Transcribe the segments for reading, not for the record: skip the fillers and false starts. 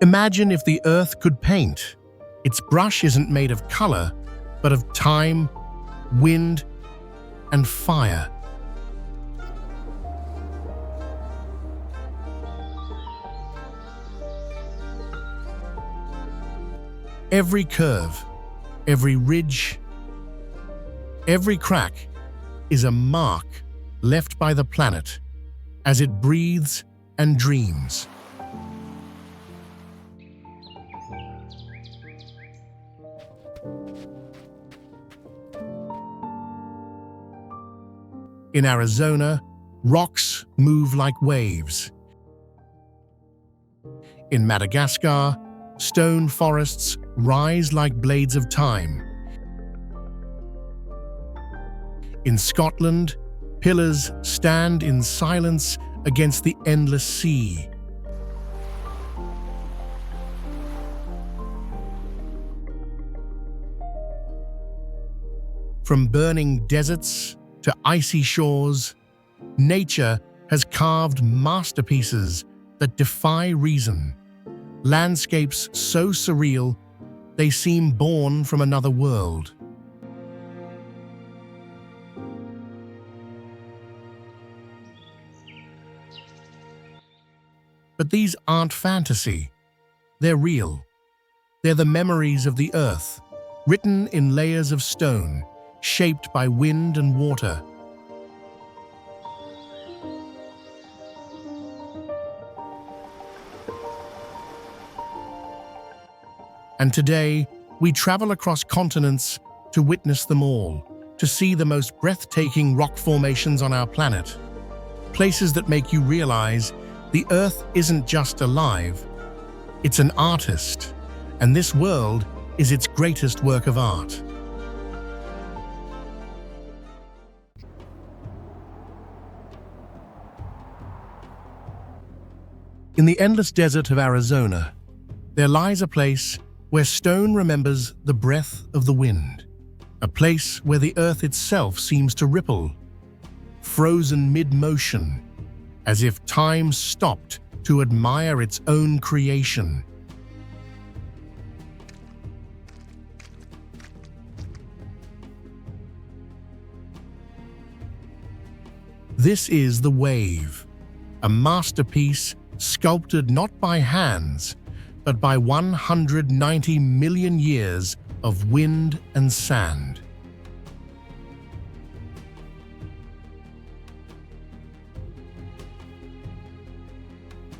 Imagine if the Earth could paint. Its brush isn't made of color, but of time, wind, and fire. Every curve, every ridge, every crack is a mark left by the planet as it breathes and dreams. In Arizona, rocks move like waves. In Madagascar, stone forests rise like blades of time. In Scotland, pillars stand in silence against the endless sea. From burning deserts to icy shores, nature has carved masterpieces that defy reason. Landscapes so surreal, they seem born from another world. But these aren't fantasy. They're real. They're the memories of the Earth, written in layers of stone, shaped by wind and water. And today, we travel across continents to witness them all, to see the most breathtaking rock formations on our planet. Places that make you realize the Earth isn't just alive, it's an artist, and this world is its greatest work of art. In the endless desert of Arizona, there lies a place where stone remembers the breath of the wind, a place where the Earth itself seems to ripple, frozen mid-motion, as if time stopped to admire its own creation. This is the wave, a masterpiece sculpted not by hands, but by 190 million years of wind and sand.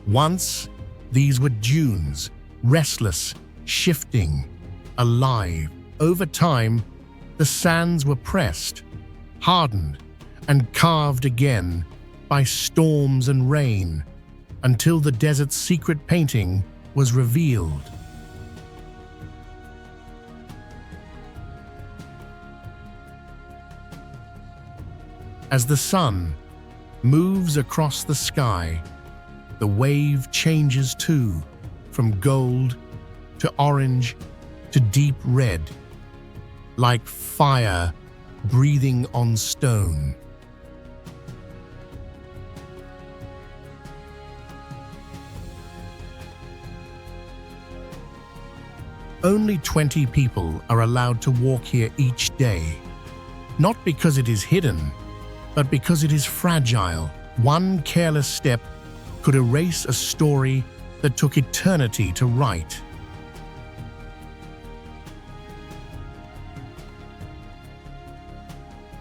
Once, these were dunes, restless, shifting, alive. Over time, the sands were pressed, hardened, and carved again by storms and rain, until the desert's secret painting was revealed. As the sun moves across the sky, the wave changes too, from gold to orange to deep red, like fire breathing on stone. Only 20 people are allowed to walk here each day, not because it is hidden, but because it is fragile. One careless step could erase a story that took eternity to write.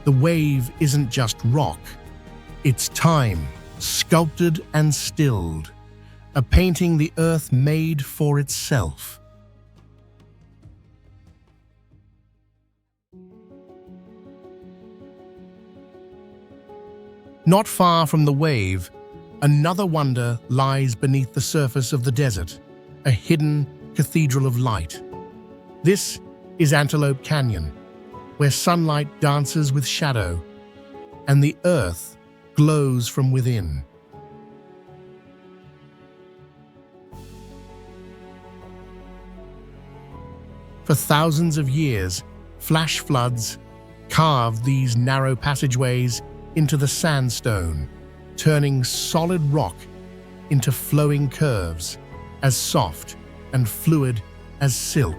The wave isn't just rock, it's time, sculpted and stilled, a painting the Earth made for itself. Not far from the wave, another wonder lies beneath the surface of the desert, a hidden cathedral of light. This is Antelope Canyon, where sunlight dances with shadow, and the Earth glows from within. For thousands of years, flash floods carved these narrow passageways into the sandstone, turning solid rock into flowing curves as soft and fluid as silk.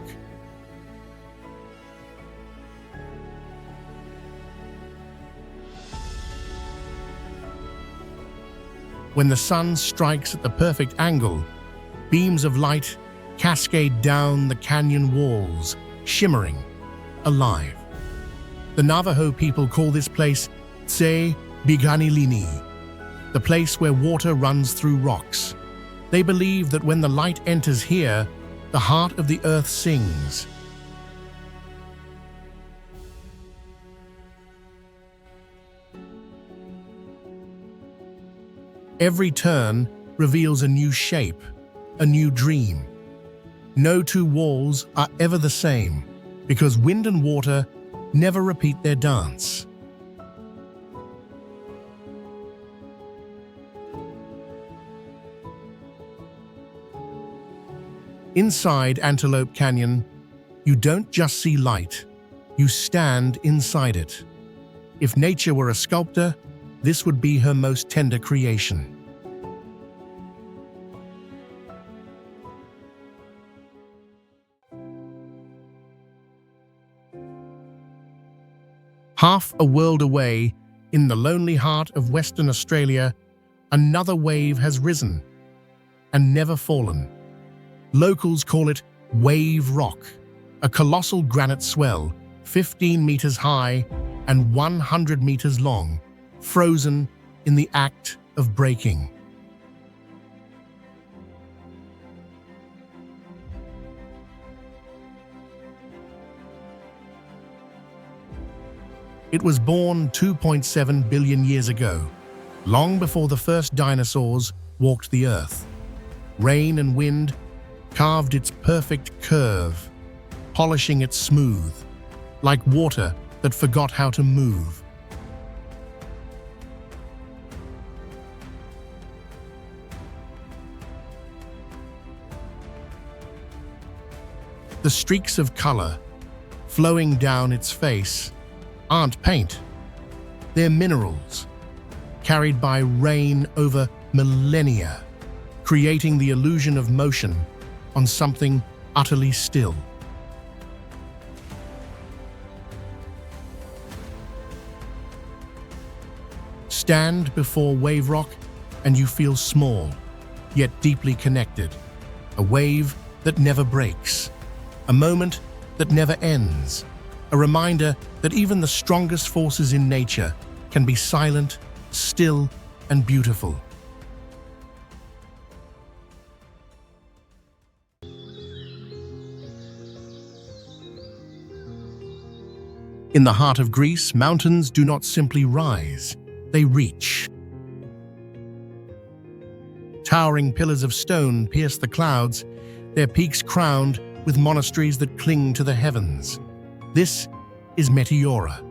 When the sun strikes at the perfect angle, beams of light cascade down the canyon walls, shimmering, alive. The Navajo people call this place Tse Biganilini, the place where water runs through rocks. They believe that when the light enters here, the heart of the earth sings. Every turn reveals a new shape, a new dream. No two walls are ever the same, because wind and water never repeat their dance. Inside Antelope Canyon, you don't just see light, you stand inside it. If nature were a sculptor, this would be her most tender creation. Half a world away, in the lonely heart of Western Australia, another wave has risen and never fallen. Locals call it Wave Rock, a colossal granite swell, 15 meters high and 100 meters long, frozen in the act of breaking. It was born 2.7 billion years ago, long before the first dinosaurs walked the earth. Rain and wind carved its perfect curve, polishing it smooth, like water that forgot how to move. The streaks of color flowing down its face aren't paint, they're minerals, carried by rain over millennia, creating the illusion of motion on something utterly still. Stand before Wave Rock and you feel small, yet deeply connected. A wave that never breaks, a moment that never ends, a reminder that even the strongest forces in nature can be silent, still, and beautiful. In the heart of Greece, mountains do not simply rise, they reach. Towering pillars of stone pierce the clouds, their peaks crowned with monasteries that cling to the heavens. This is Meteora,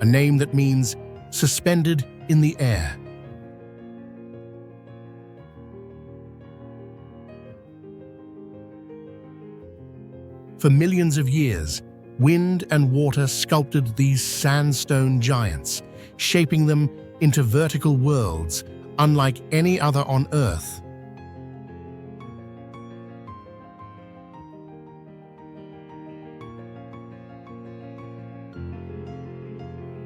a name that means suspended in the air. For millions of years, wind and water sculpted these sandstone giants, shaping them into vertical worlds unlike any other on Earth.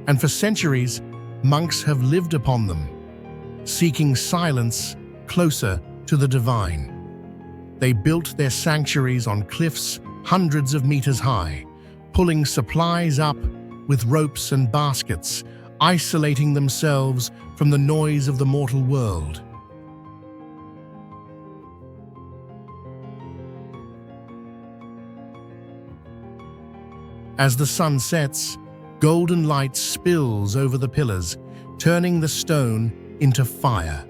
And for centuries, monks have lived upon them, seeking silence closer to the divine. They built their sanctuaries on cliffs hundreds of meters high, pulling supplies up with ropes and baskets, isolating themselves from the noise of the mortal world. As the sun sets, golden light spills over the pillars, turning the stone into fire.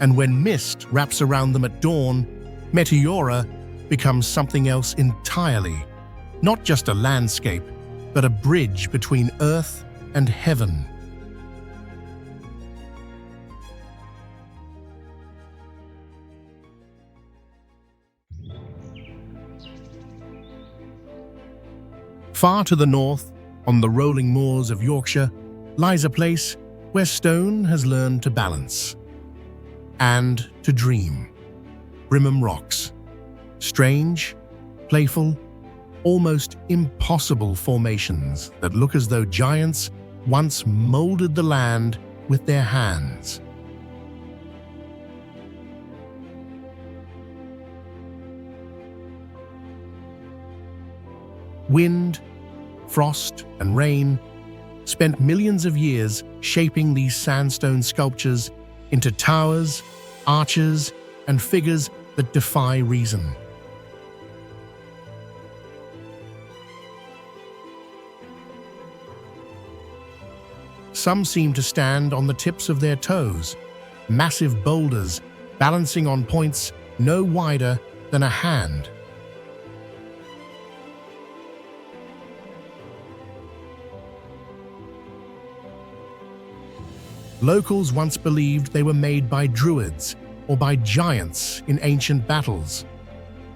And when mist wraps around them at dawn, Meteora becomes something else entirely. Not just a landscape, but a bridge between earth and heaven. Far to the north, on the rolling moors of Yorkshire, lies a place where stone has learned to balance and to dream. Brimham Rocks. Strange, playful, almost impossible formations that look as though giants once molded the land with their hands. Wind, frost, and rain spent millions of years shaping these sandstone sculptures into towers, arches, and figures that defy reason. Some seem to stand on the tips of their toes, massive boulders balancing on points no wider than a hand. Locals once believed they were made by Druids or by giants in ancient battles.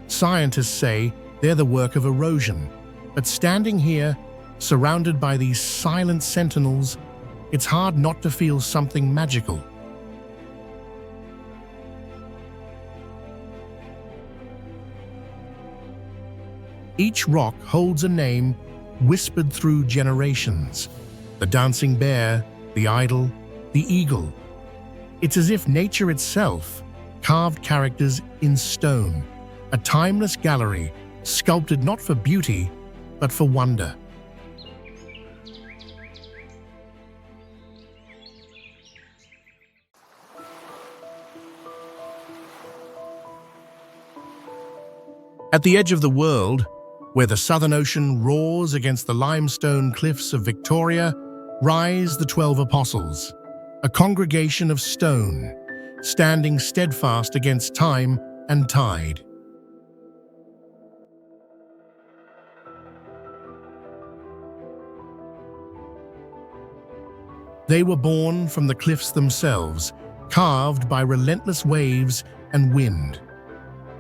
Scientists say they're the work of erosion, but standing here, surrounded by these silent sentinels, it's hard not to feel something magical. Each rock holds a name whispered through generations: the dancing bear, the idol, the eagle. It's as if nature itself carved characters in stone, a timeless gallery sculpted not for beauty, but for wonder. At the edge of the world, where the Southern Ocean roars against the limestone cliffs of Victoria, rise the 12 Apostles, a congregation of stone, standing steadfast against time and tide. They were born from the cliffs themselves, carved by relentless waves and wind.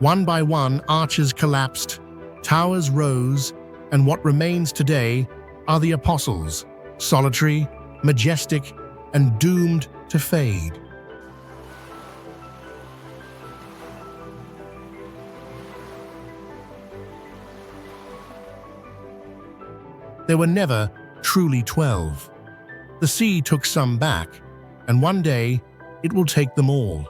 One by one, arches collapsed, towers rose, and what remains today are the Apostles, solitary, majestic, and doomed to fade. There were never truly 12. The sea took some back, and one day it will take them all.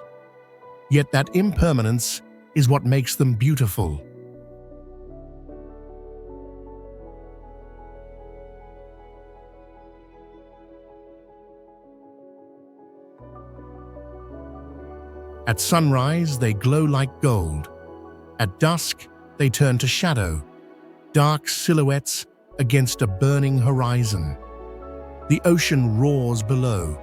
Yet that impermanence is what makes them beautiful. At sunrise, they glow like gold. At dusk, they turn to shadow, dark silhouettes against a burning horizon. The ocean roars below,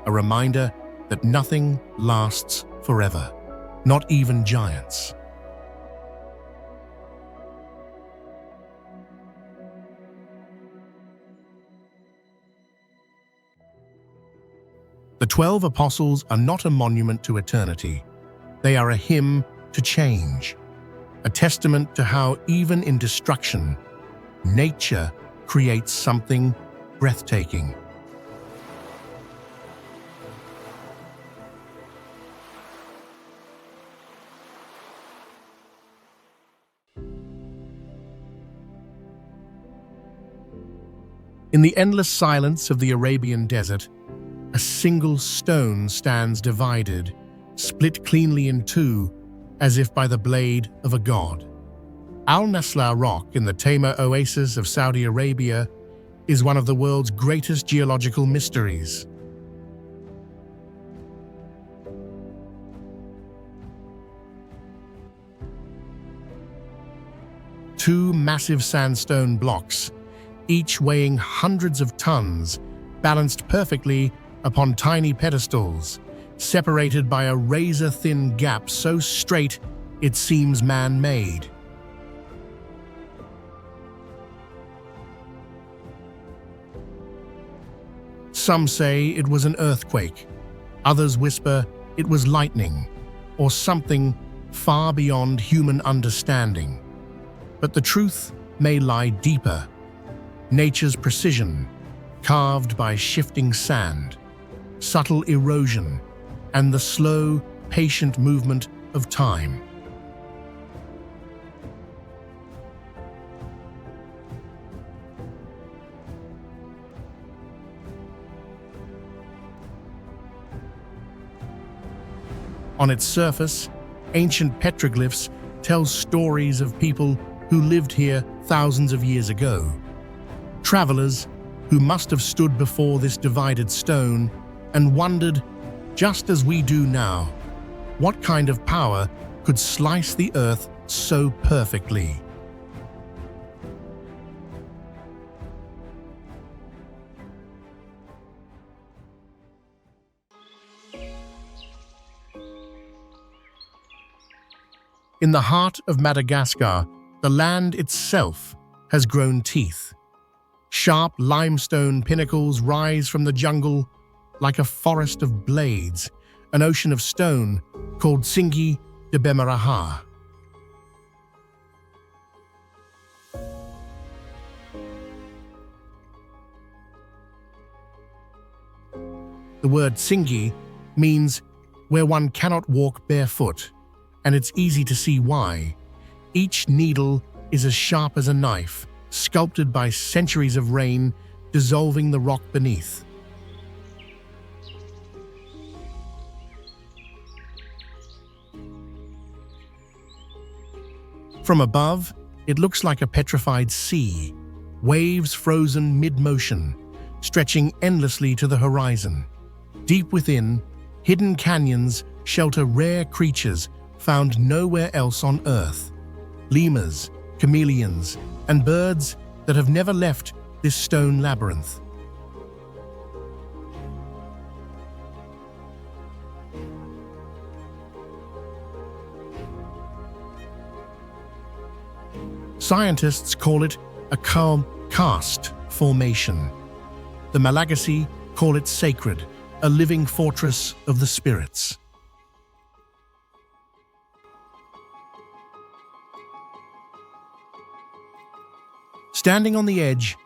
a reminder that nothing lasts forever, not even giants. The 12 Apostles are not a monument to eternity. They are a hymn to change, a testament to how even in destruction, nature creates something breathtaking. In the endless silence of the Arabian desert, a single stone stands divided, split cleanly in two, as if by the blade of a god. Al-Naslaa rock in the Tamar oasis of Saudi Arabia is one of the world's greatest geological mysteries. Two massive sandstone blocks, each weighing hundreds of tons, balanced perfectly upon tiny pedestals, separated by a razor-thin gap so straight it seems man-made. Some say it was an earthquake, others whisper it was lightning, or something far beyond human understanding. But the truth may lie deeper, nature's precision, carved by shifting sand, subtle erosion, and the slow, patient movement of time. On its surface, ancient petroglyphs tell stories of people who lived here thousands of years ago. Travelers who must have stood before this divided stone and wondered, just as we do now, what kind of power could slice the earth so perfectly. In the heart of Madagascar, the land itself has grown teeth. Sharp limestone pinnacles rise from the jungle like a forest of blades, an ocean of stone called Tsingy de Bemaraha. The word Tsingy means where one cannot walk barefoot, and it's easy to see why. Each needle is as sharp as a knife, sculpted by centuries of rain, dissolving the rock beneath. From above, it looks like a petrified sea, waves frozen mid-motion, stretching endlessly to the horizon. Deep within, hidden canyons shelter rare creatures found nowhere else on Earth. Lemurs, chameleons, and birds that have never left this stone labyrinth. Scientists call it a karst formation. The Malagasy call it sacred, a living fortress of the spirits. Standing on the edge,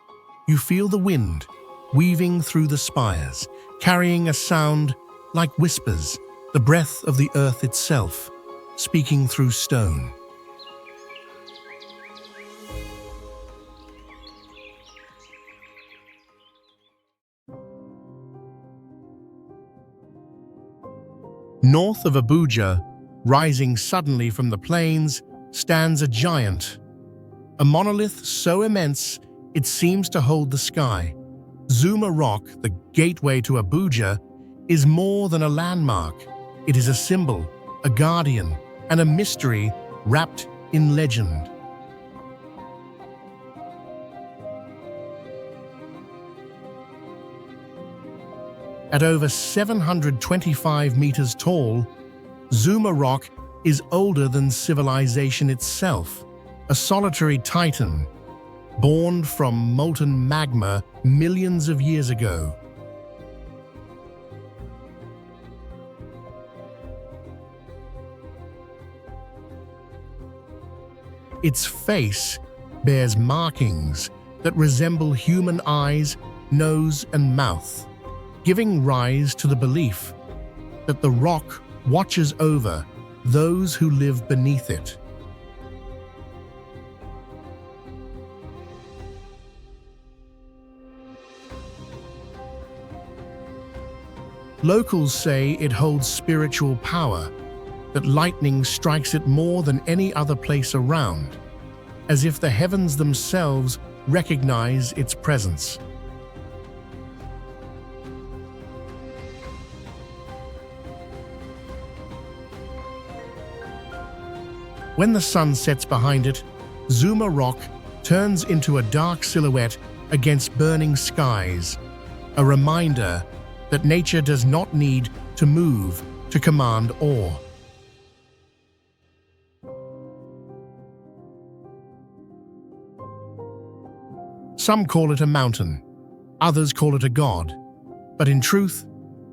you feel the wind weaving through the spires, carrying a sound like whispers, the breath of the earth itself, speaking through stone. North of Abuja, rising suddenly from the plains, stands a giant. A monolith so immense it seems to hold the sky. Zuma Rock, the gateway to Abuja, is more than a landmark. It is a symbol, a guardian, and a mystery wrapped in legend. At over 725 meters tall, Zuma Rock is older than civilization itself, a solitary titan, born from molten magma millions of years ago. Its face bears markings that resemble human eyes, nose, and mouth, giving rise to the belief that the rock watches over those who live beneath it. Locals say it holds spiritual power, that lightning strikes it more than any other place around, as if the heavens themselves recognize its presence. When the sun sets behind it, Zuma Rock turns into a dark silhouette against burning skies, a reminder that nature does not need to move to command awe. Some call it a mountain, others call it a god, but in truth,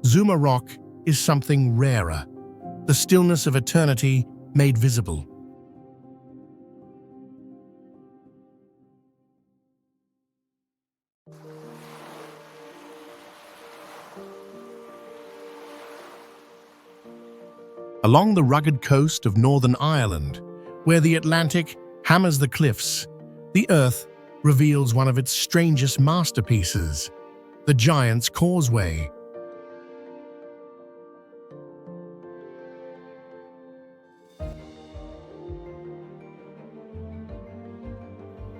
Zuma Rock is something rarer, the stillness of eternity made visible. Along the rugged coast of Northern Ireland, where the Atlantic hammers the cliffs, the Earth reveals one of its strangest masterpieces, the Giant's Causeway.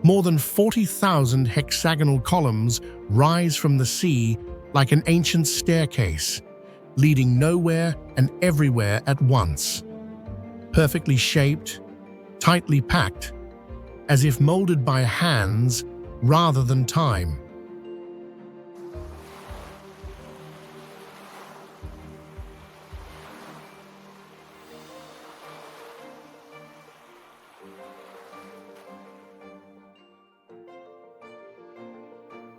More than 40,000 hexagonal columns rise from the sea like an ancient staircase, leading nowhere and everywhere at once. Perfectly shaped, tightly packed, as if molded by hands rather than time.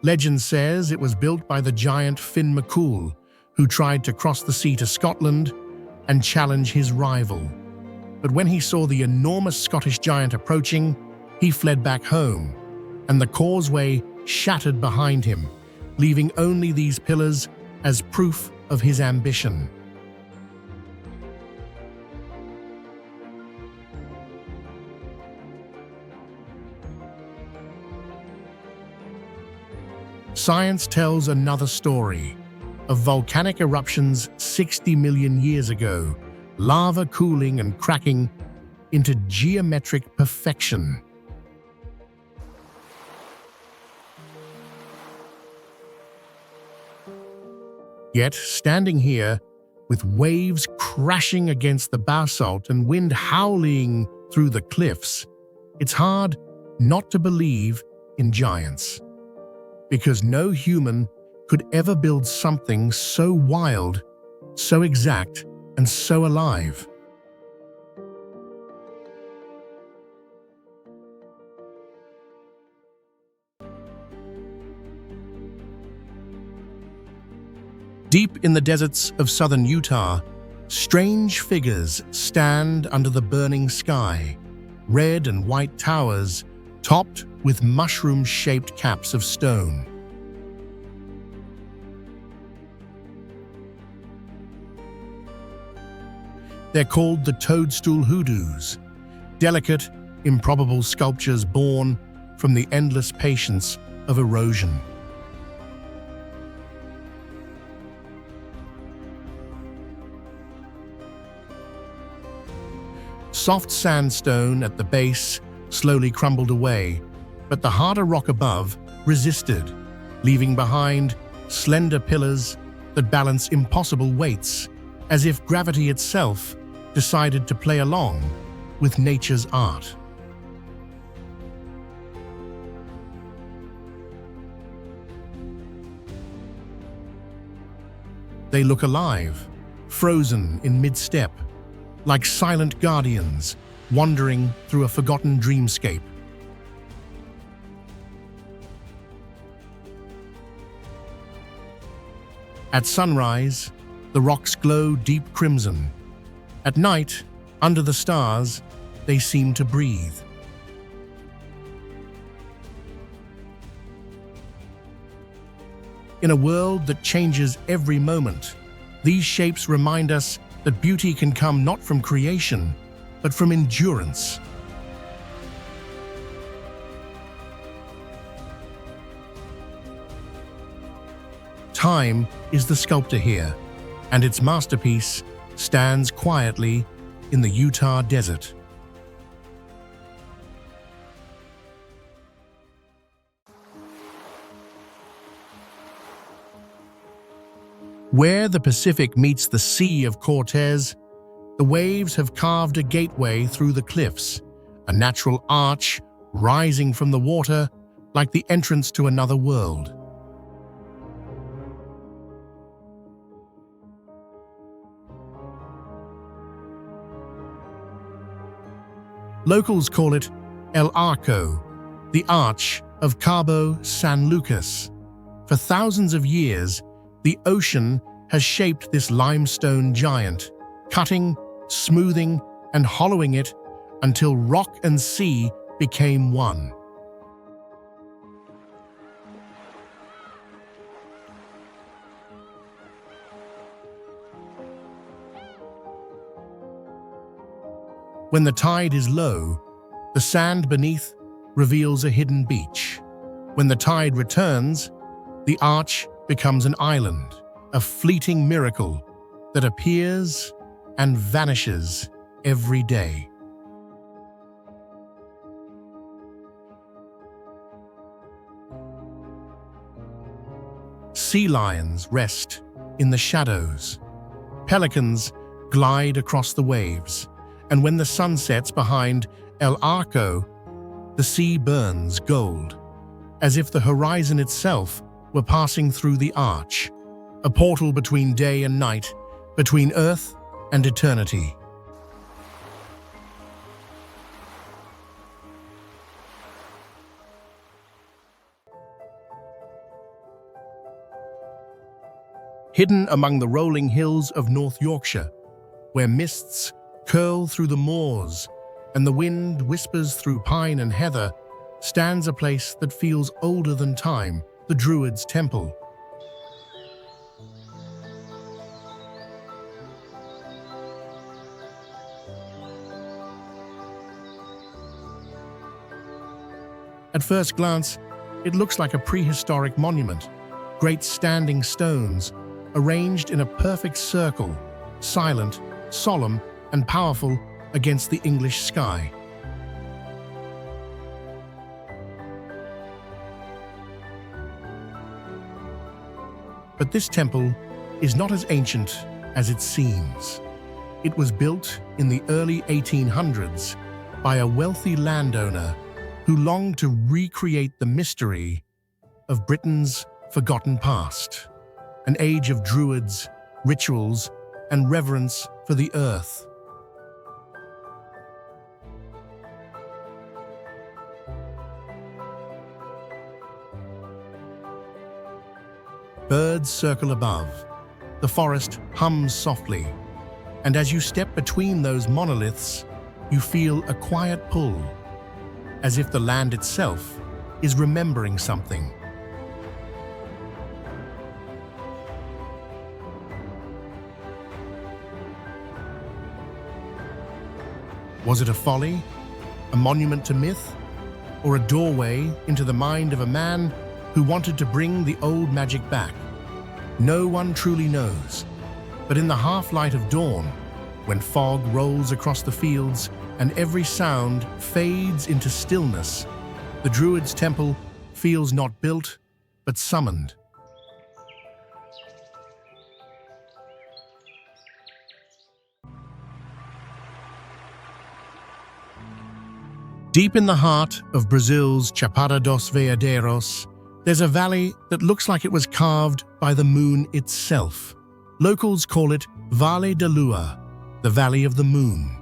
Legend says it was built by the giant Finn McCool, who tried to cross the sea to Scotland and challenge his rival. But when he saw the enormous Scottish giant approaching, he fled back home, and the causeway shattered behind him, leaving only these pillars as proof of his ambition. Science tells another story of volcanic eruptions 60 million years ago, lava cooling and cracking into geometric perfection. Yet, standing here, with waves crashing against the basalt and wind howling through the cliffs, it's hard not to believe in giants. Because no human could ever build something so wild, so exact, and so alive. Deep in the deserts of southern Utah, strange figures stand under the burning sky, red and white towers topped with mushroom-shaped caps of stone. They're called the Toadstool Hoodoos, delicate, improbable sculptures born from the endless patience of erosion. Soft sandstone at the base slowly crumbled away, but the harder rock above resisted, leaving behind slender pillars that balance impossible weights, as if gravity itself decided to play along with nature's art. They look alive, frozen in mid-step, like silent guardians wandering through a forgotten dreamscape. At sunrise, the rocks glow deep crimson. At night, under the stars, they seem to breathe. In a world that changes every moment, these shapes remind us that beauty can come not from creation, but from endurance. Time is the sculptor here, and its masterpiece stands quietly in the Utah desert. Where the Pacific meets the Sea of Cortez, the waves have carved a gateway through the cliffs, a natural arch rising from the water like the entrance to another world. Locals call it El Arco, the Arch of Cabo San Lucas. For thousands of years, the ocean has shaped this limestone giant, cutting, smoothing, and hollowing it until rock and sea became one. When the tide is low, the sand beneath reveals a hidden beach. When the tide returns, the arch becomes an island, a fleeting miracle that appears and vanishes every day. Sea lions rest in the shadows. Pelicans glide across the waves, and when the sun sets behind El Arco, the sea burns gold, as if the horizon itself were passing through the arch, a portal between day and night, between earth and eternity. Hidden among the rolling hills of North Yorkshire, where mists curl through the moors and the wind whispers through pine and heather, stands a place that feels older than time, the Druid's Temple. At first glance, it looks like a prehistoric monument, great standing stones, arranged in a perfect circle, silent, solemn, and powerful against the English sky. But this temple is not as ancient as it seems. It was built in the early 1800s by a wealthy landowner who longed to recreate the mystery of Britain's forgotten past. An age of druids, rituals, and reverence for the earth. Birds circle above, the forest hums softly, and as you step between those monoliths, you feel a quiet pull, as if the land itself is remembering something. Was it a folly, a monument to myth, or a doorway into the mind of a man who wanted to bring the old magic back? No one truly knows. But in the half-light of dawn, when fog rolls across the fields and every sound fades into stillness, the Druid's Temple feels not built, but summoned. Deep in the heart of Brazil's Chapada dos Veadeiros, there's a valley that looks like it was carved by the moon itself. Locals call it Vale da Lua, the Valley of the Moon.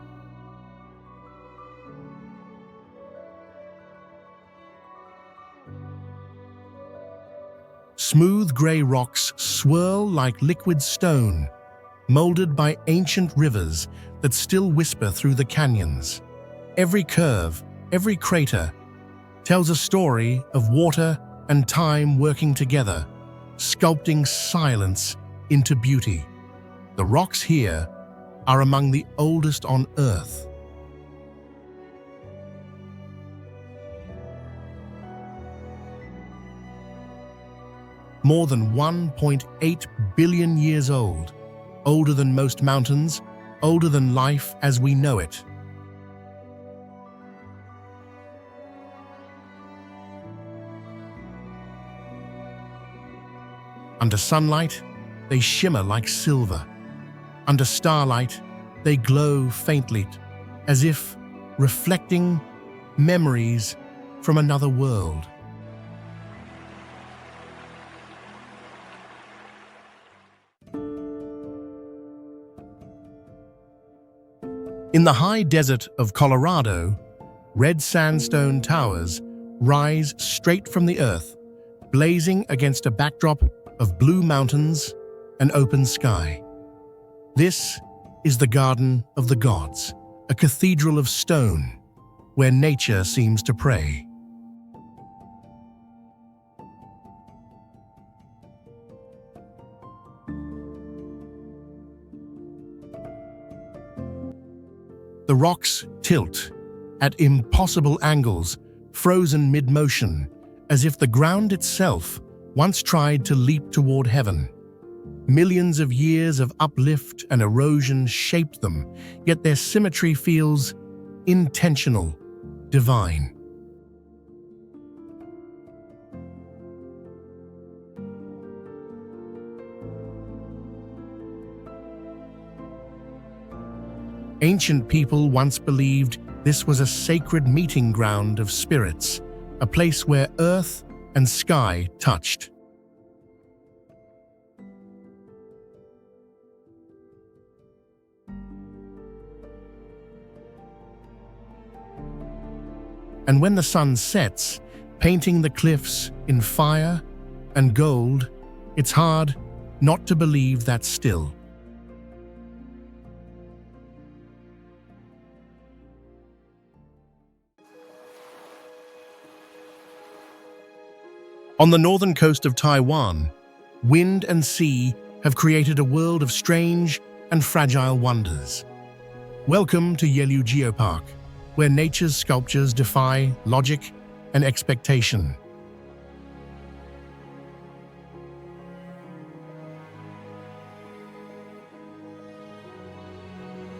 Smooth grey rocks swirl like liquid stone, molded by ancient rivers that still whisper through the canyons. Every curve, every crater, tells a story of water and time working together, sculpting silence into beauty. The rocks here are among the oldest on Earth. More than 1.8 billion years old, older than most mountains, older than life as we know it. Under sunlight, they shimmer like silver. Under starlight, they glow faintly, as if reflecting memories from another world. In the high desert of Colorado, red sandstone towers rise straight from the earth, blazing against a backdrop of blue mountains and open sky. This is the Garden of the Gods, a cathedral of stone where nature seems to pray. The The rocks tilt at impossible angles, frozen mid-motion, as if the ground itself once tried to leap toward heaven. Millions of years of uplift and erosion shaped them, yet their symmetry feels intentional, divine. Ancient people once believed this was a sacred meeting ground of spirits, a place where earth and sky touched. And when the sun sets, painting the cliffs in fire and gold, it's hard not to believe that still. On the northern coast of Taiwan, wind and sea have created a world of strange and fragile wonders. Welcome to Yehliu Geopark, where nature's sculptures defy logic and expectation.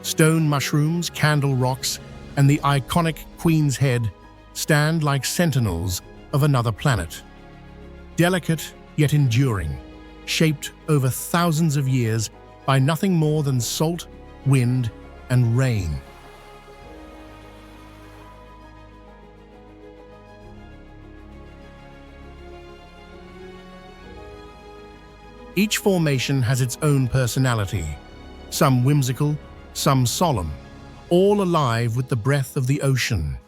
Stone mushrooms, candle rocks, and the iconic Queen's Head stand like sentinels of another planet. Delicate yet enduring, shaped over thousands of years by nothing more than salt, wind, and rain. Each formation has its own personality, some whimsical, some solemn, all alive with the breath of the ocean.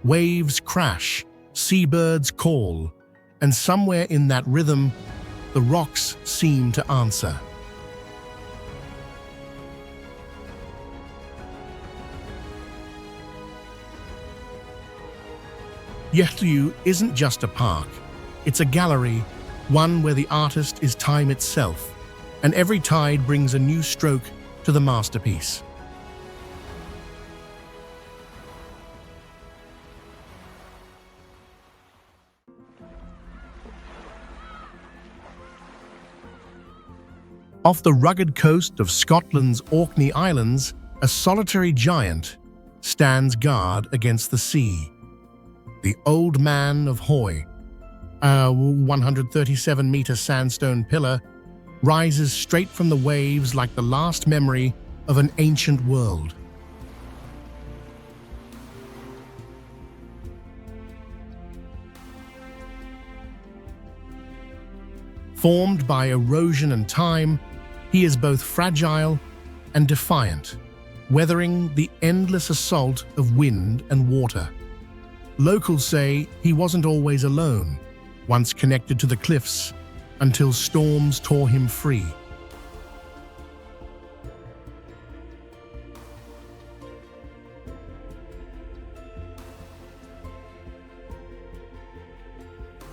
Waves crash, seabirds call, and somewhere in that rhythm, the rocks seem to answer. Yehliu isn't just a park, it's a gallery, one where the artist is time itself, and every tide brings a new stroke to the masterpiece. Off the rugged coast of Scotland's Orkney Islands, a solitary giant stands guard against the sea. The Old Man of Hoy, a 137-meter sandstone pillar, rises straight from the waves like the last memory of an ancient world. Formed by erosion and time, he is both fragile and defiant, weathering the endless assault of wind and water. Locals say he wasn't always alone, once connected to the cliffs, until storms tore him free.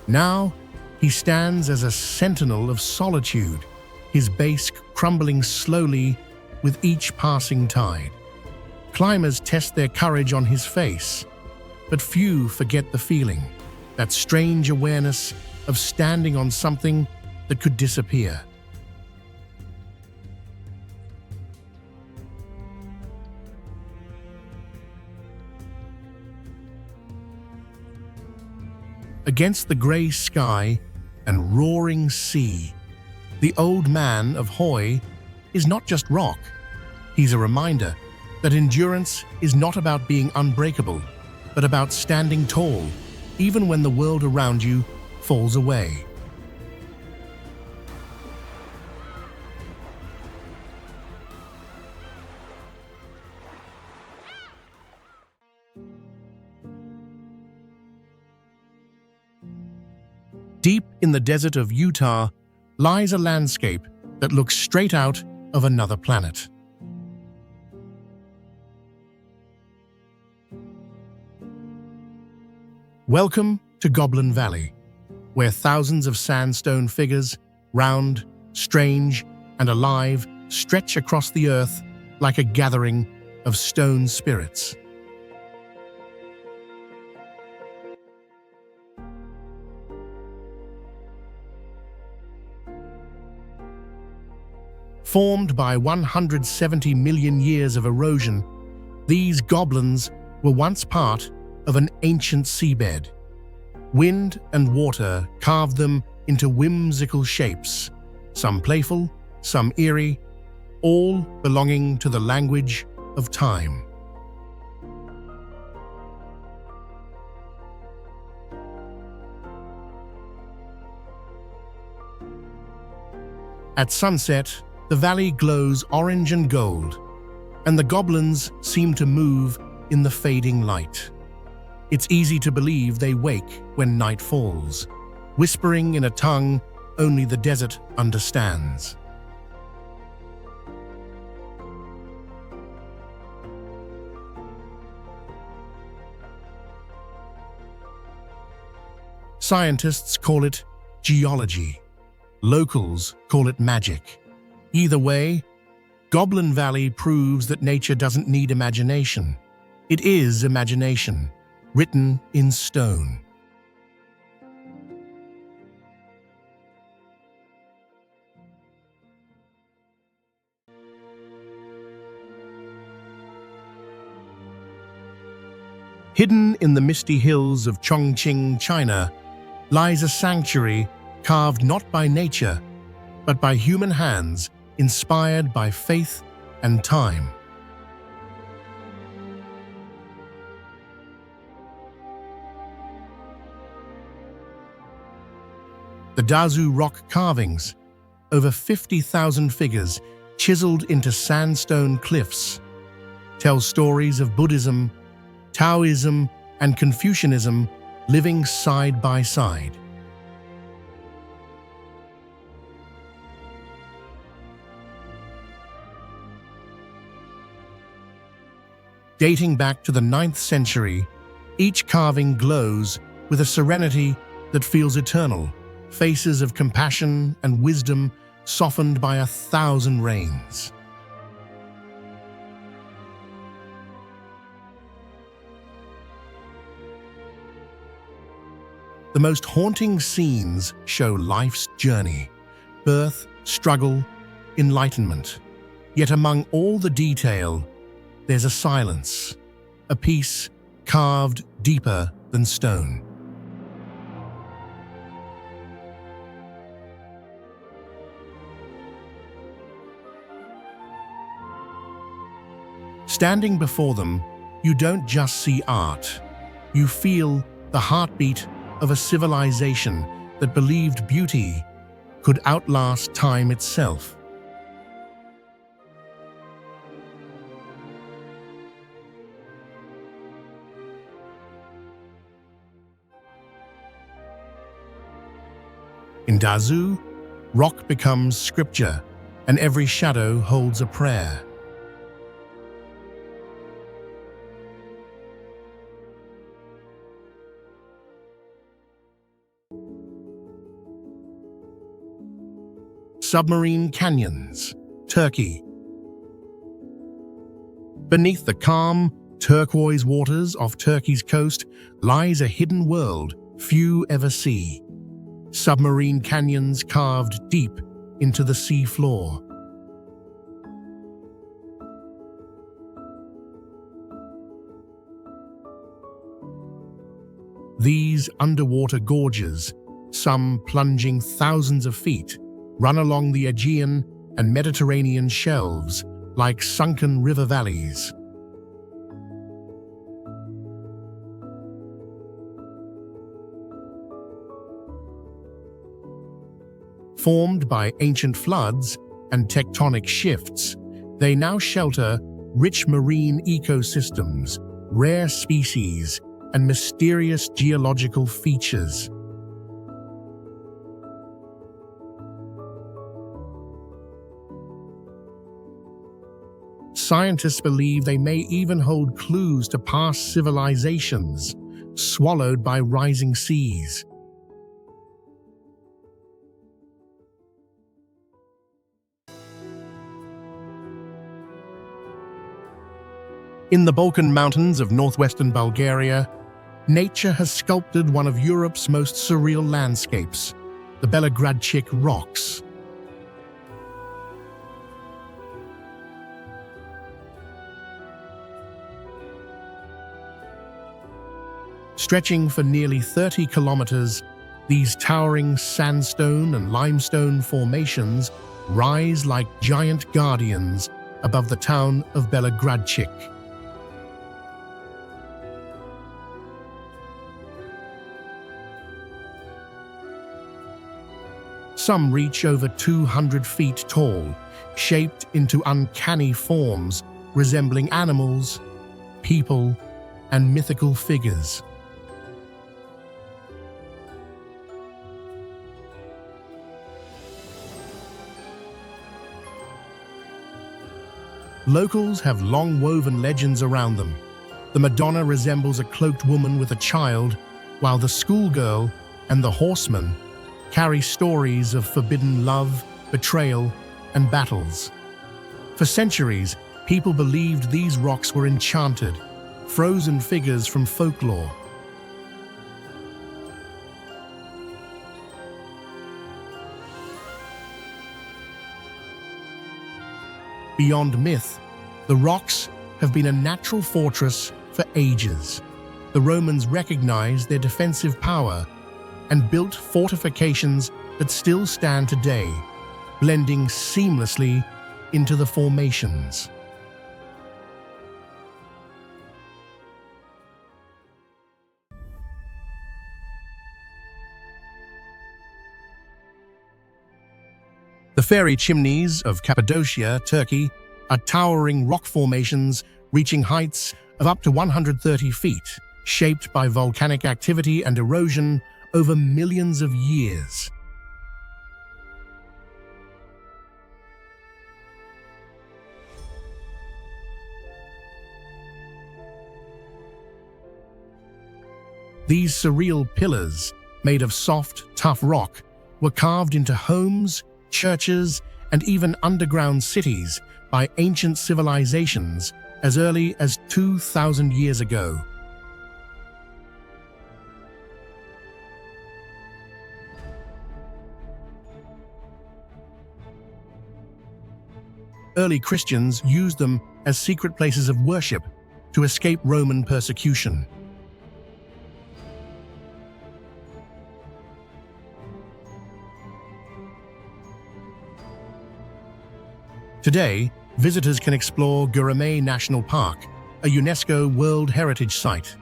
Now, he stands as a sentinel of solitude, his base crumbling slowly with each passing tide. Climbers test their courage on his face, but few forget the feeling, that strange awareness of standing on something that could disappear. Against the grey sky and roaring sea, the Old Man of Hoy is not just rock. He's a reminder that endurance is not about being unbreakable, but about standing tall, even when the world around you falls away. Deep in the desert of Utah lies a landscape that looks straight out of another planet. Welcome to Goblin Valley, where thousands of sandstone figures, round, strange, and alive, stretch across the earth like a gathering of stone spirits. Formed by 170 million years of erosion, these goblins were once part of an ancient seabed. Wind and water carved them into whimsical shapes, some playful, some eerie, all belonging to the language of time. At sunset, the valley glows orange and gold, and the goblins seem to move in the fading light. It's easy to believe they wake when night falls, whispering in a tongue only the desert understands. Scientists call it geology. Locals call it magic. Either way, Goblin Valley proves that nature doesn't need imagination. It is imagination, written in stone. Hidden in the misty hills of Chongqing, China, lies a sanctuary carved not by nature, but by human hands, inspired by faith and time. The Dazu rock carvings, over 50,000 figures chiseled into sandstone cliffs, tell stories of Buddhism, Taoism, and Confucianism living side by side. Dating back to the 9th century, each carving glows with a serenity that feels eternal, faces of compassion and wisdom softened by 1,000 rains. The most haunting scenes show life's journey, birth, struggle, enlightenment. Yet among all the detail, there's a silence, a peace carved deeper than stone. Standing before them, you don't just see art. You feel the heartbeat of a civilization that believed beauty could outlast time itself. In Dazu, rock becomes scripture, and every shadow holds a prayer. Submarine canyons, Turkey. Beneath the calm, turquoise waters off Turkey's coast lies a hidden world few ever see. Submarine canyons carved deep into the sea floor. These underwater gorges, some plunging thousands of feet, run along the Aegean and Mediterranean shelves like sunken river valleys. Formed by ancient floods and tectonic shifts, they now shelter rich marine ecosystems, rare species, and mysterious geological features. Scientists believe they may even hold clues to past civilizations, swallowed by rising seas. In the Balkan Mountains of northwestern Bulgaria, nature has sculpted one of Europe's most surreal landscapes, the Belogradchik Rocks. Stretching for nearly 30 kilometers, these towering sandstone and limestone formations rise like giant guardians above the town of Belogradchik. Some reach over 200 feet tall, shaped into uncanny forms resembling animals, people, and mythical figures. Locals have long woven legends around them. The Madonna resembles a cloaked woman with a child, while the schoolgirl and the horseman carry stories of forbidden love, betrayal, and battles. For centuries, people believed these rocks were enchanted, frozen figures from folklore. Beyond myth, the rocks have been a natural fortress for ages. The Romans recognized their defensive power and built fortifications that still stand today, blending seamlessly into the formations. The fairy chimneys of Cappadocia, Turkey, are towering rock formations reaching heights of up to 130 feet, shaped by volcanic activity and erosion over millions of years. These surreal pillars, made of soft, tough rock, were carved into homes, churches, and even underground cities by ancient civilizations as early as 2,000 years ago. Early Christians used them as secret places of worship to escape Roman persecution. Today, visitors can explore Gurame National Park, a UNESCO World Heritage Site.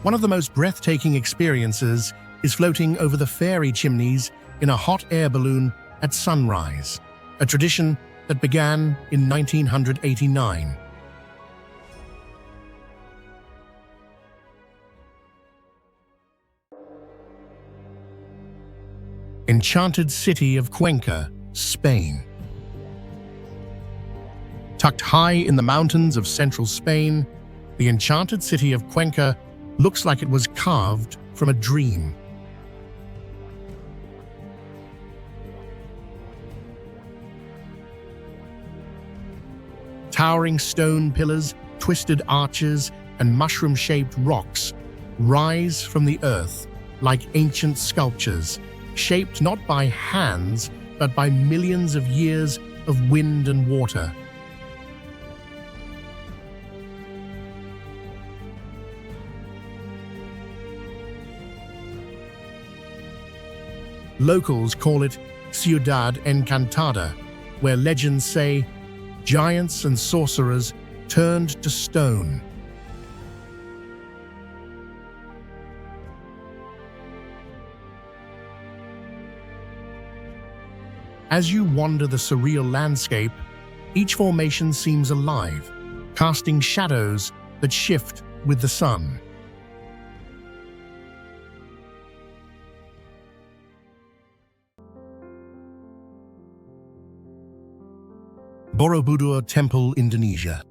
One of the most breathtaking experiences is floating over the fairy chimneys in a hot air balloon at sunrise, a tradition that began in 1989. Enchanted city of Cuenca, Spain. Tucked high in the mountains of central Spain, the enchanted city of Cuenca looks like it was carved from a dream. Towering stone pillars, twisted arches, and mushroom-shaped rocks rise from the earth like ancient sculptures, shaped not by hands, but by millions of years of wind and water. Locals call it Ciudad Encantada, where legends say giants and sorcerers turned to stone. As you wander the surreal landscape, each formation seems alive, casting shadows that shift with the sun. Borobudur Temple, Indonesia.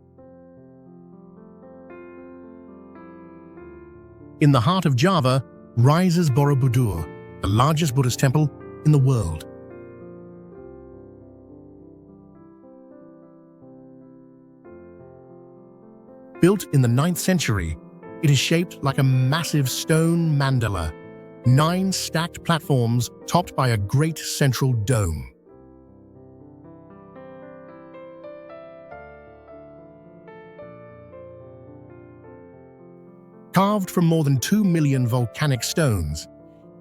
In the heart of Java, rises Borobudur, the largest Buddhist temple in the world. Built in the 9th century, it is shaped like a massive stone mandala, 9 stacked platforms topped by a great central dome. Carved from more than 2 million volcanic stones,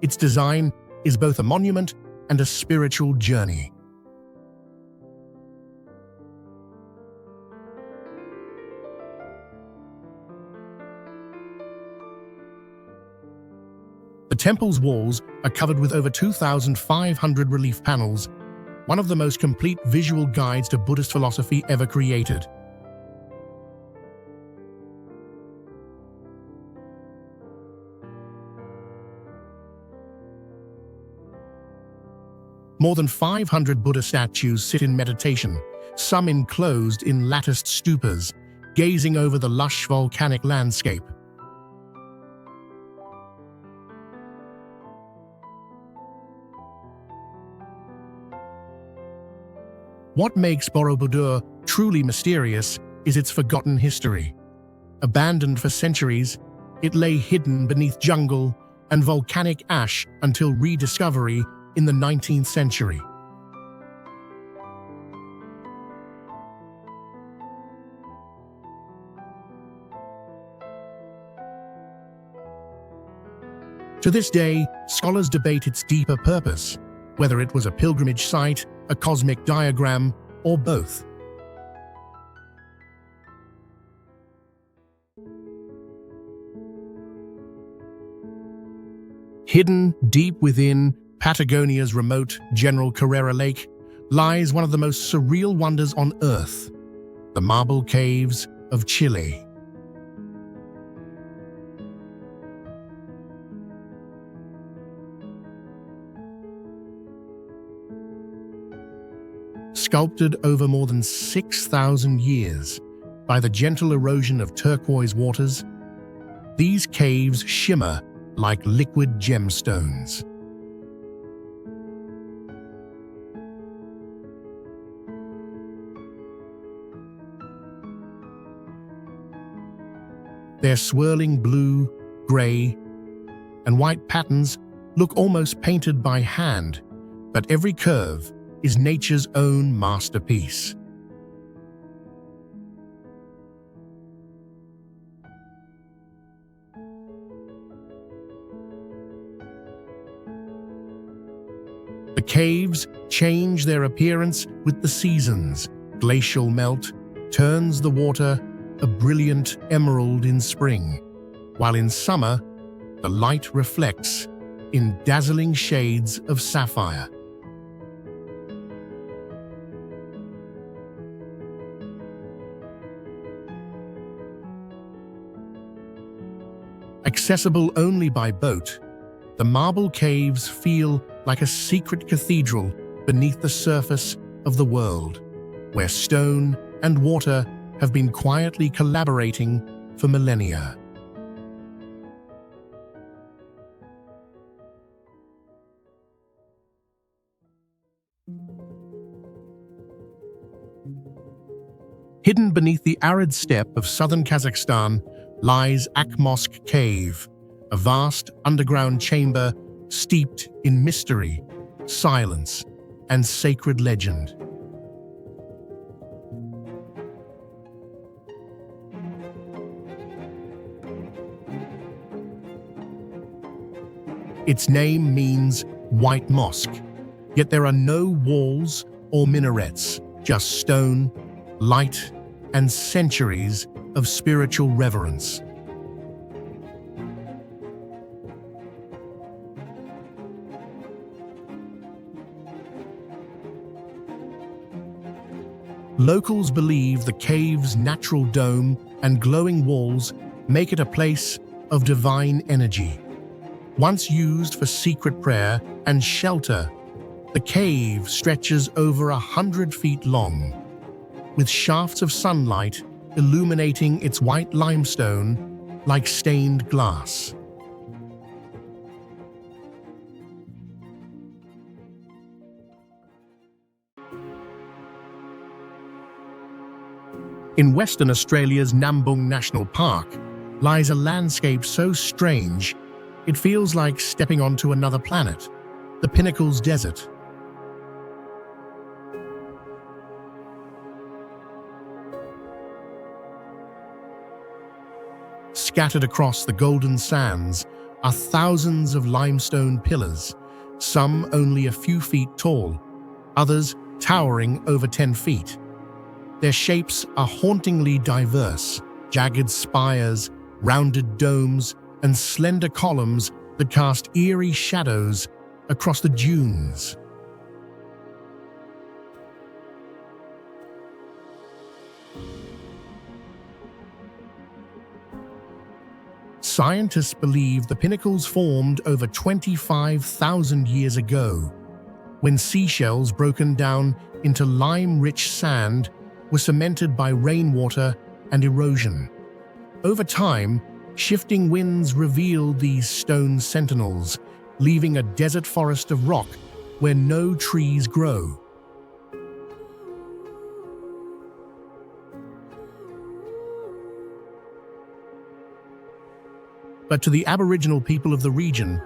its design is both a monument and a spiritual journey. The temple's walls are covered with over 2,500 relief panels, one of the most complete visual guides to Buddhist philosophy ever created. More than 500 Buddha statues sit in meditation, some enclosed in latticed stupas, gazing over the lush volcanic landscape. What makes Borobudur truly mysterious is its forgotten history. Abandoned for centuries, it lay hidden beneath jungle and volcanic ash until rediscovery in the 19th century. To this day, scholars debate its deeper purpose, whether it was a pilgrimage site, a cosmic diagram, or both. Hidden deep within Patagonia's remote General Carrera Lake lies one of the most surreal wonders on Earth, the marble caves of Chile. Sculpted over more than 6,000 years by the gentle erosion of turquoise waters, these caves shimmer like liquid gemstones. Their swirling blue, gray, and white patterns look almost painted by hand, but every curve is nature's own masterpiece. The caves change their appearance with the seasons. Glacial melt turns the water a brilliant emerald in spring, while in summer, the light reflects in dazzling shades of sapphire. Accessible only by boat, the marble caves feel like a secret cathedral beneath the surface of the world, where stone and water have been quietly collaborating for millennia. Hidden beneath the arid steppe of southern Kazakhstan lies Ak-Mosque Cave, a vast underground chamber steeped in mystery, silence, and sacred legend. Its name means white mosque, yet there are no walls or minarets, just stone, light, and centuries of spiritual reverence. Locals believe the cave's natural dome and glowing walls make it a place of divine energy. Once used for secret prayer and shelter, the cave stretches over 100 feet long, with shafts of sunlight illuminating its white limestone like stained glass. In Western Australia's Nambung National Park lies a landscape so strange, it feels like stepping onto another planet, the Pinnacles Desert. Scattered across the golden sands are thousands of limestone pillars, some only a few feet tall, others towering over 10 feet. Their shapes are hauntingly diverse: jagged spires, rounded domes, and slender columns that cast eerie shadows across the dunes. Scientists believe the pinnacles formed over 25,000 years ago, when seashells broken down into lime-rich sand were cemented by rainwater and erosion. Over time, shifting winds revealed these stone sentinels, leaving a desert forest of rock where no trees grow. But to the Aboriginal people of the region,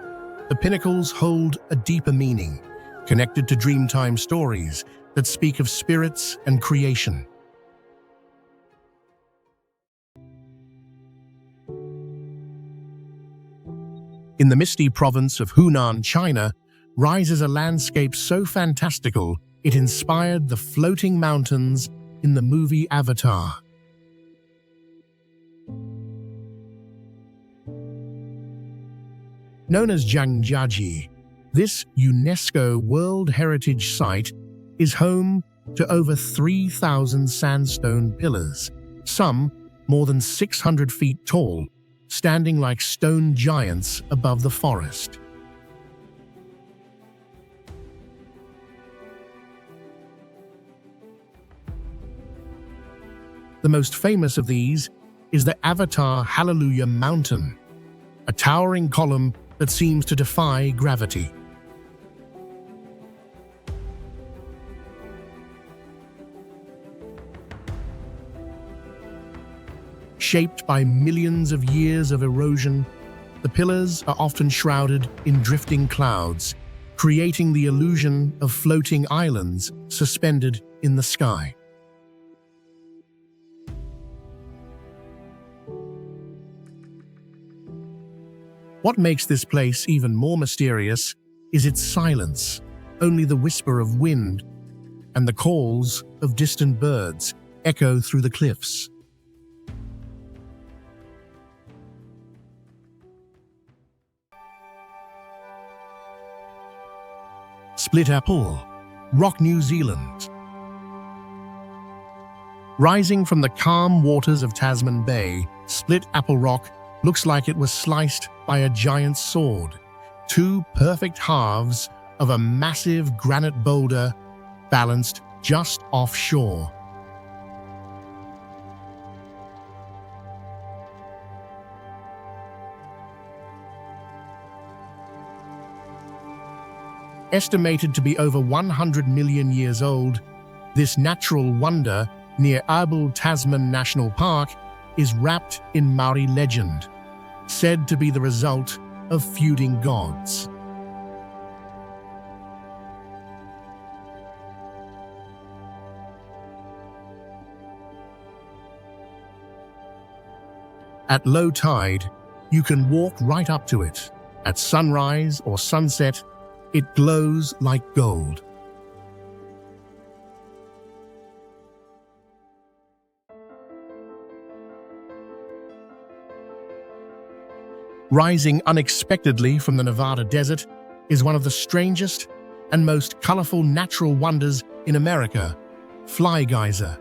the pinnacles hold a deeper meaning, connected to Dreamtime stories that speak of spirits and creation. In the misty province of Hunan, China, rises a landscape so fantastical it inspired the floating mountains in the movie Avatar. Known as Zhangjiajie, this UNESCO World Heritage Site is home to over 3,000 sandstone pillars, some more than 600 feet tall, standing like stone giants above the forest. The most famous of these is the Avatar Hallelujah Mountain, a towering column that seems to defy gravity. Shaped by millions of years of erosion, the pillars are often shrouded in drifting clouds, creating the illusion of floating islands suspended in the sky. What makes this place even more mysterious is its silence. Only the whisper of wind and the calls of distant birds echo through the cliffs. Split Apple Rock, New Zealand. Rising from the calm waters of Tasman Bay, Split Apple Rock looks like it was sliced by a giant sword, two perfect halves of a massive granite boulder balanced just offshore. Estimated to be over 100 million years old, this natural wonder near Arbel Tasman National Park is wrapped in Maori legend, said to be the result of feuding gods. At low tide, you can walk right up to it. At sunrise or sunset, it glows like gold. Rising unexpectedly from the Nevada desert is one of the strangest and most colorful natural wonders in America, Fly Geyser.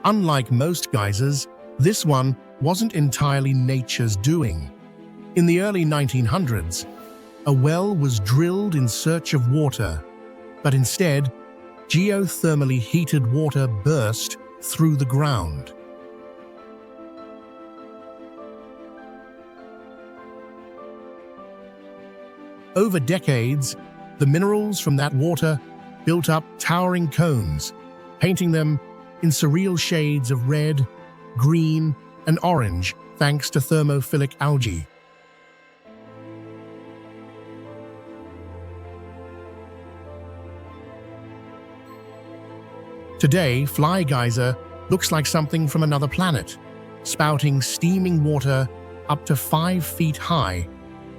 Unlike most geysers, this one wasn't entirely nature's doing. In the early 1900s, a well was drilled in search of water, but instead, geothermally heated water burst through the ground. Over decades, the minerals from that water built up towering cones, painting them in surreal shades of red, green, and orange thanks to thermophilic algae. Today, Fly Geyser looks like something from another planet, spouting steaming water up to 5 feet high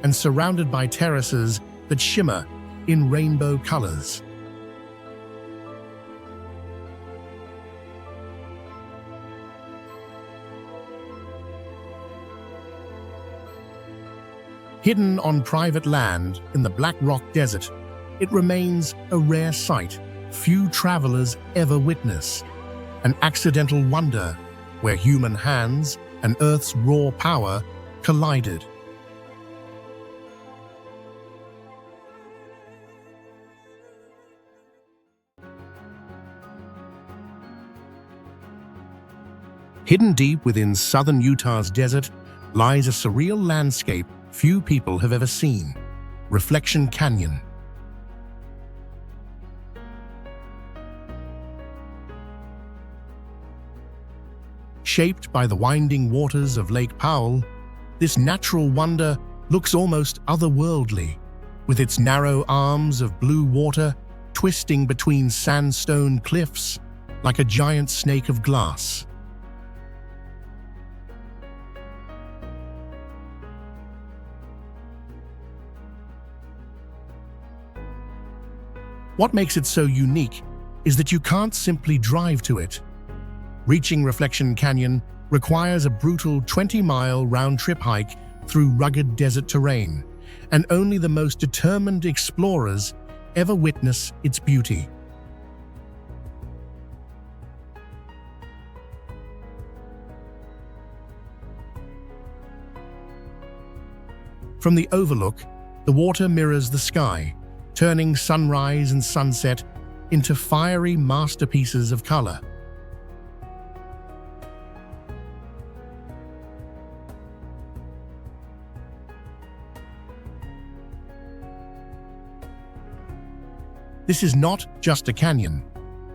and surrounded by terraces that shimmer in rainbow colors. Hidden on private land in the Black Rock Desert, it remains a rare sight few travelers ever witness, an accidental wonder where human hands and Earth's raw power collided. Hidden deep within southern Utah's desert lies a surreal landscape few people have ever seen: Reflection Canyon. Shaped by the winding waters of Lake Powell, this natural wonder looks almost otherworldly, with its narrow arms of blue water twisting between sandstone cliffs like a giant snake of glass. What makes it so unique is that you can't simply drive to it. Reaching Reflection Canyon requires a brutal 20-mile round-trip hike through rugged desert terrain, and only the most determined explorers ever witness its beauty. From the overlook, the water mirrors the sky, turning sunrise and sunset into fiery masterpieces of color. This is not just a canyon.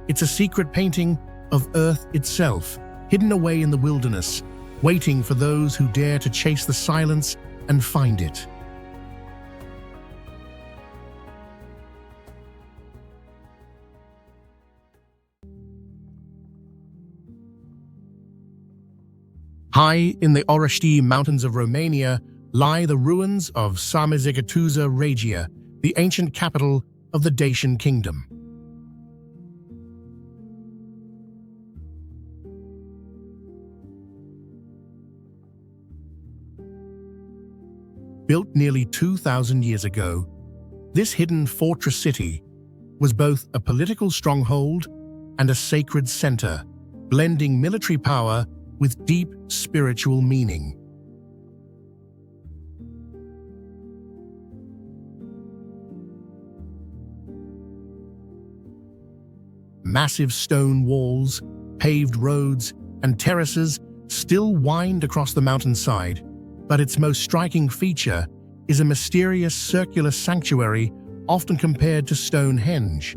It's a secret painting of Earth itself, hidden away in the wilderness, waiting for those who dare to chase the silence and find it. High in the Orăști Mountains of Romania lie the ruins of Sarmizegetusa Regia, the ancient capital of the Dacian kingdom. Built nearly 2,000 years ago, this hidden fortress city was both a political stronghold and a sacred center, blending military power with deep spiritual meaning. Massive stone walls, paved roads, and terraces still wind across the mountainside, but its most striking feature is a mysterious circular sanctuary often compared to Stonehenge.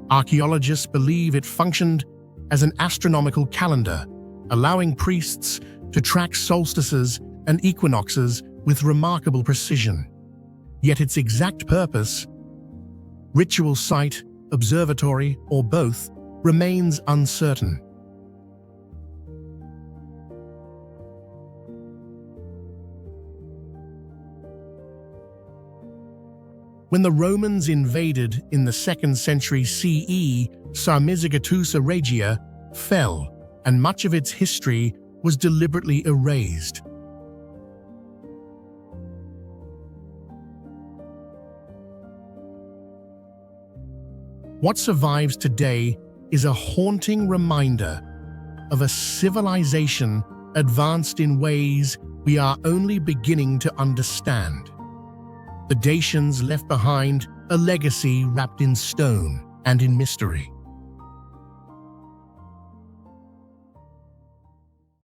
Archaeologists believe it functioned as an astronomical calendar, allowing priests to track solstices and equinoxes with remarkable precision. Yet its exact purpose, ritual site, observatory, or both, remains uncertain. When the Romans invaded in the 2nd century CE, Sarmizegetusa Regia fell, and much of its history was deliberately erased. What survives today is a haunting reminder of a civilization advanced in ways we are only beginning to understand. The Dacians left behind a legacy wrapped in stone and in mystery.